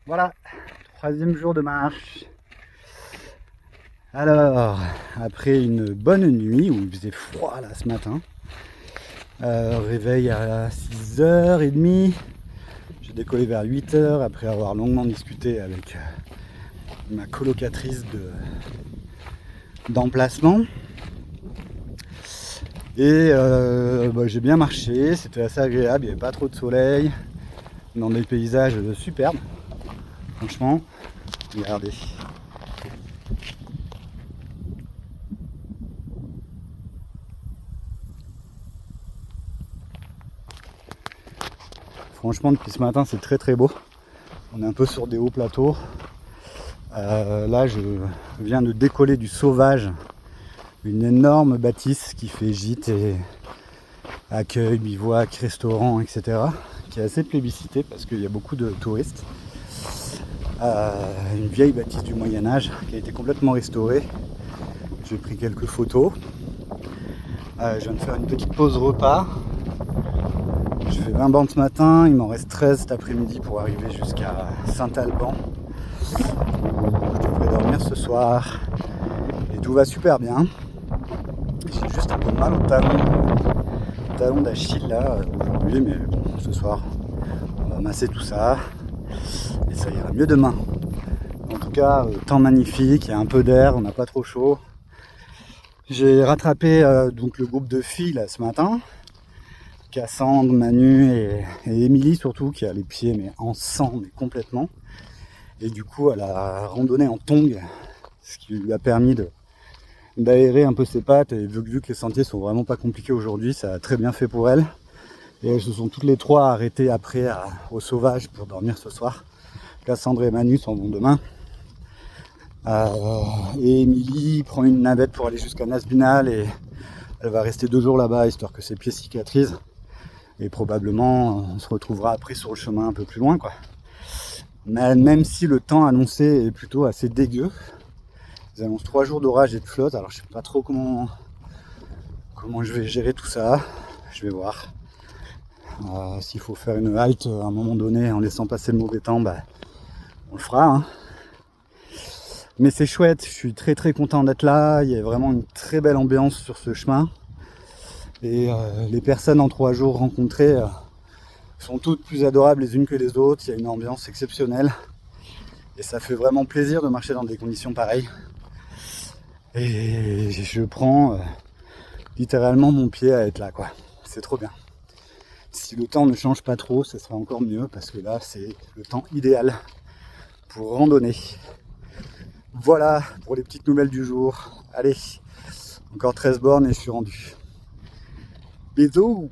Voilà, troisième jour de marche. Alors, après une bonne nuit où il faisait froid là ce matin, réveil à 6h30, j'ai décollé vers 8h après avoir longuement discuté avec ma colocatrice d'emplacement. Et j'ai bien marché, c'était assez agréable, il n'y avait pas trop de soleil, dans des paysages superbes. Franchement, regardez. Franchement, depuis ce matin, c'est très très beau. On est un peu sur des hauts plateaux. Là, je viens de décoller du Sauvage, une énorme bâtisse qui fait gîte et accueil, bivouac, restaurant, etc. qui est assez plébiscitée parce qu'il y a beaucoup de touristes. Une vieille bâtisse du Moyen-Âge qui a été complètement restaurée. J'ai pris quelques photos. Je viens de faire une petite pause repas. J'ai fait 20 bornes ce matin, il m'en reste 13 cet après-midi pour arriver jusqu'à Saint-Alban. Je devrais dormir ce soir et tout va super bien. J'ai juste un peu mal au talon d'Achille là aujourd'hui, mais bon, ce soir on va masser tout ça et ça ira mieux demain. En tout cas, temps magnifique, il y a un peu d'air, on n'a pas trop chaud. J'ai rattrapé donc le groupe de filles là ce matin. Cassandre, Manu et Émilie surtout, qui a les pieds mais en sang, mais complètement. Et du coup, elle a randonné en tongs, ce qui lui a permis d'aérer un peu ses pattes. Et vu que les sentiers sont vraiment pas compliqués aujourd'hui, ça a très bien fait pour elle. Et elles se sont toutes les trois arrêtées après au Sauvage pour dormir ce soir. Cassandre et Manu s'en vont demain. Et Émilie prend une navette pour aller jusqu'à Nasbinal et elle va rester 2 jours là-bas histoire que ses pieds cicatrisent. Et probablement on se retrouvera après sur le chemin un peu plus loin quoi. Mais même si le temps annoncé est plutôt assez dégueu, ils annoncent 3 jours d'orage et de flotte, alors je sais pas trop comment je vais gérer tout ça, je vais voir. S'il faut faire une halte à un moment donné en laissant passer le mauvais temps, on le fera. Hein. Mais c'est chouette, je suis très très content d'être là, il y a vraiment une très belle ambiance sur ce chemin. Et les personnes en 3 jours rencontrées sont toutes plus adorables les unes que les autres, il y a une ambiance exceptionnelle. Et ça fait vraiment plaisir de marcher dans des conditions pareilles. Et je prends littéralement mon pied à être là quoi. C'est trop bien. Si le temps ne change pas trop, ça sera encore mieux parce que là c'est le temps idéal pour randonner. Voilà pour les petites nouvelles du jour. Allez, encore 13 bornes et je suis rendu. Bisous.